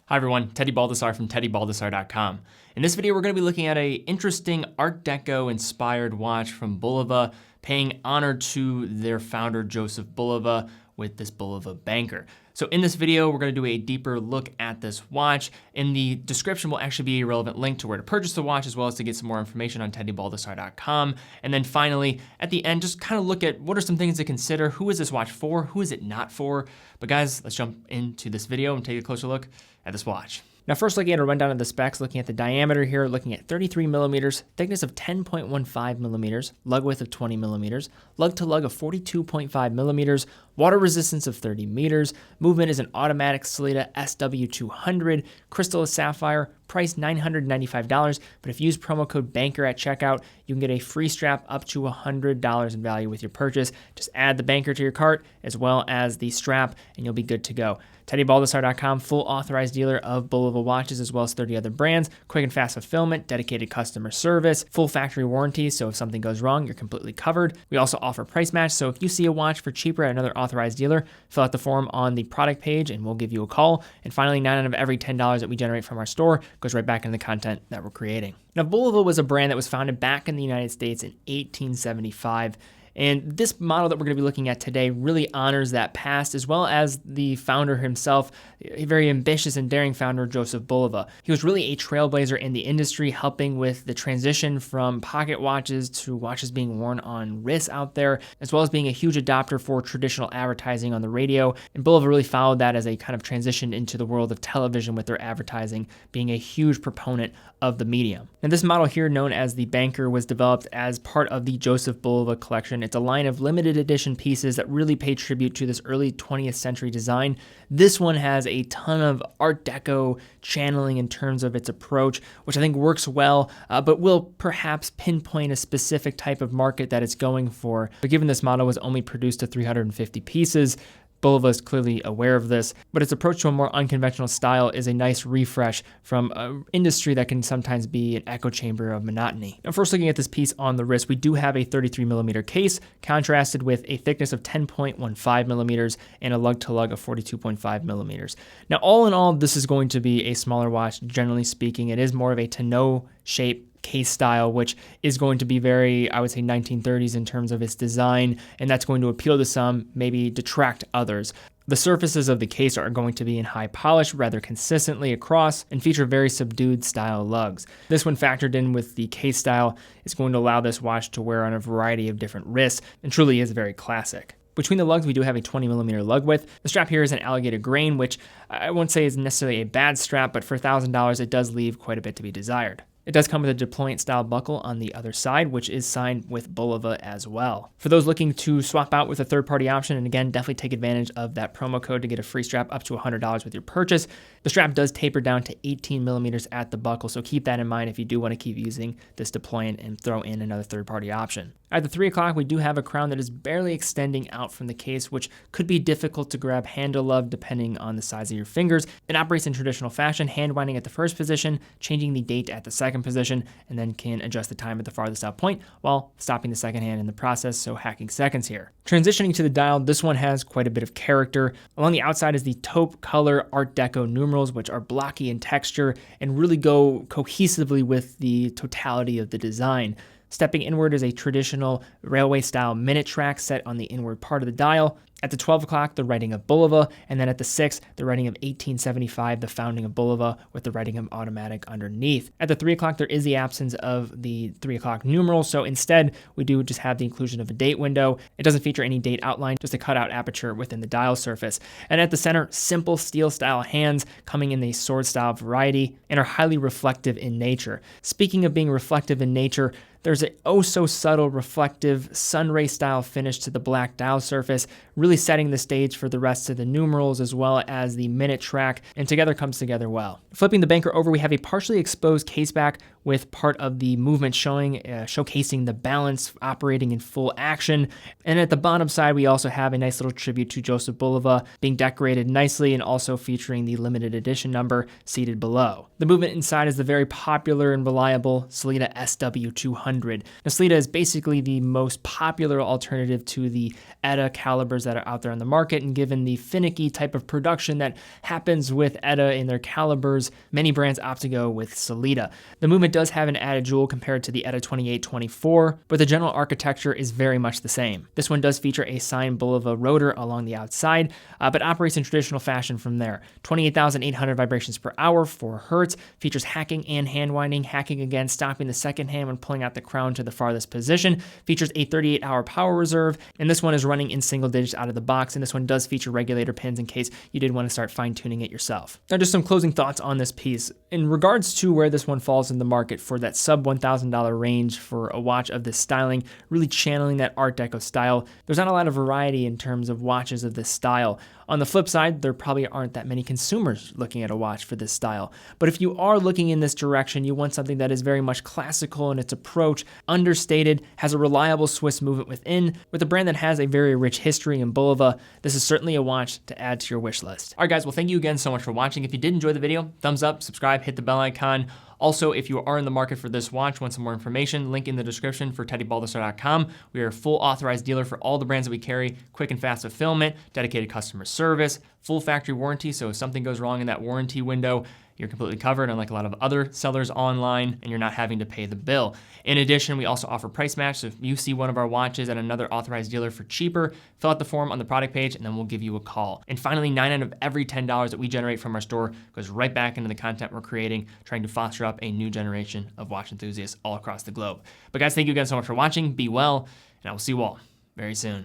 Hi everyone, Teddy Baldassarre from teddybaldassarre.com. In this video, we're going to be looking at an interesting Art Deco inspired watch from Bulova, paying honor to their founder, Joseph Bulova, with this Bulova banker. So in this video, we're going to do a deeper look at this watch. In the description will actually be a relevant link to where to purchase the watch, as well as to get some more information on teddybaldassarre.com. And then finally, at the end, just kind of look at what are some things to consider. Who is this watch for? Who is it not for? But guys, let's jump into this video and take a closer look at this watch. Now, first looking at a rundown of the specs, looking at the diameter here, looking at 33 millimeters, thickness of 10.15 millimeters, lug width of 20 millimeters, lug to lug of 42.5 millimeters, water resistance of 30 meters, movement is an automatic Sellita SW200, crystal is sapphire, price $995, but if you use promo code BANKER at checkout, you can get a free strap up to $100 in value with your purchase. Just add the banker to your cart as well as the strap and you'll be good to go. teddybaldassarre.com, full authorized dealer of Bulova watches as well as 30 other brands, quick and fast fulfillment, dedicated customer service, full factory warranty, so if something goes wrong, you're completely covered. We also offer price match, so if you see a watch for cheaper at another authorized dealer, fill out the form on the product page and we'll give you a call. And finally, 9 out of every $10 that we generate from our store goes right back into the content that we're creating. Now, Bulova was a brand that was founded back in the United States in 1875. And this model that we're going to be looking at today really honors that past, as well as the founder himself, a very ambitious and daring founder, Joseph Bulova. He was really a trailblazer in the industry, helping with the transition from pocket watches to watches being worn on wrists out there, as well as being a huge adopter for traditional advertising on the radio. And Bulova really followed that as a kind of transition into the world of television with their advertising, being a huge proponent of the medium. And this model here, known as the Banker, was developed as part of the Joseph Bulova collection. It's a line of limited edition pieces that really pay tribute to this early 20th century design. This one has a ton of Art Deco channeling in terms of its approach, which I think works well, but will perhaps pinpoint a specific type of market that it's going for. But given this model was only produced to 350 pieces, Bulova is clearly aware of this, but its approach to a more unconventional style is a nice refresh from an industry that can sometimes be an echo chamber of monotony. Now, first looking at this piece on the wrist, we do have a 33 millimeter case contrasted with a thickness of 10.15 millimeters and a lug to lug of 42.5 millimeters. Now, all in all, this is going to be a smaller watch. Generally speaking, it is more of a tonneau shape case style, which is going to be very, I would say, 1930s in terms of its design, and that's going to appeal to some, maybe detract others. The surfaces of the case are going to be in high polish rather consistently across and feature very subdued style lugs. This, when factored in with the case style, is going to allow this watch to wear on a variety of different wrists and truly is very classic. Between the lugs, we do have a 20 millimeter lug width. The strap here is an alligator grain, which I won't say is necessarily a bad strap, but for $1,000, it does leave quite a bit to be desired. It does come with a deployant style buckle on the other side, which is signed with Bulova as well. For those looking to swap out with a third-party option, and again, definitely take advantage of that promo code to get a free strap up to $100 with your purchase. The strap does taper down to 18 millimeters at the buckle, so keep that in mind if you do want to keep using this deployant and throw in another third-party option. At the 3 o'clock, we do have a crown that is barely extending out from the case, which could be difficult to grab handle of depending on the size of your fingers. It operates in traditional fashion, hand winding at the first position, changing the date at the second position, and then can adjust the time at the farthest out point while stopping the second hand in the process, so hacking seconds here. Transitioning to the dial, this one has quite a bit of character. Along the outside is the taupe color Art Deco numerals, which are blocky in texture and really go cohesively with the totality of the design. Stepping inward is a traditional railway-style minute track set on the inward part of the dial. At the 12 o'clock, the writing of Bulova, and then at the 6, the writing of 1875, the founding of Bulova, with the writing of automatic underneath. At the 3 o'clock, there is the absence of the 3 o'clock numeral, so instead, we do just have the inclusion of a date window. It doesn't feature any date outline, just a cutout aperture within the dial surface. And at the center, simple steel-style hands coming in the sword-style variety and are highly reflective in nature. Speaking of being reflective in nature, there's an oh-so-subtle reflective sunray style finish to the black dial surface, really setting the stage for the rest of the numerals as well as the minute track, and together comes together well. Flipping the banker over, we have a partially exposed caseback with part of the movement showcasing the balance operating in full action. And at the bottom side, we also have a nice little tribute to Joseph Bulova being decorated nicely and also featuring the limited edition number seated below. The movement inside is the very popular and reliable Sellita SW200 100. Now, Sellita is basically the most popular alternative to the ETA calibers that are out there on the market, and given the finicky type of production that happens with ETA in their calibers, many brands opt to go with Sellita. The movement does have an added jewel compared to the ETA 2824, but the general architecture is very much the same. This one does feature a signed Bulova rotor along the outside, but operates in traditional fashion from there. 28,800 vibrations per hour, 4 hertz, features hacking and hand winding. Hacking again, stopping the second hand when pulling out the crown to the farthest position. Features a 38-hour power reserve, and this one is running in single digits out of the box, and this one does feature regulator pins in case you did want to start fine-tuning it yourself. Now, just some closing thoughts on this piece. In regards to where this one falls in the market for that sub $1,000 range for a watch of this styling, really channeling that Art Deco style, there's not a lot of variety in terms of watches of this style. On the flip side, there probably aren't that many consumers looking at a watch for this style. But if you are looking in this direction, you want something that is very much classical in its approach, understated, has a reliable Swiss movement within, with a brand that has a very rich history in Bulova, this is certainly a watch to add to your wish list. All right, guys, well, thank you again so much for watching. If you did enjoy the video, thumbs up, subscribe, hit the bell icon. Also, if you are in the market for this watch, want some more information, link in the description for teddybaldassarre.com. We are a full authorized dealer for all the brands that we carry, quick and fast fulfillment, dedicated customer service, full factory warranty, so if something goes wrong in that warranty window, you're completely covered, unlike a lot of other sellers online, and you're not having to pay the bill. In addition, we also offer price match, so if you see one of our watches at another authorized dealer for cheaper, fill out the form on the product page, and then we'll give you a call. And finally, 9 out of every $10 that we generate from our store goes right back into the content we're creating, trying to foster up a new generation of watch enthusiasts all across the globe. But guys, thank you again so much for watching. Be well, and I will see you all very soon.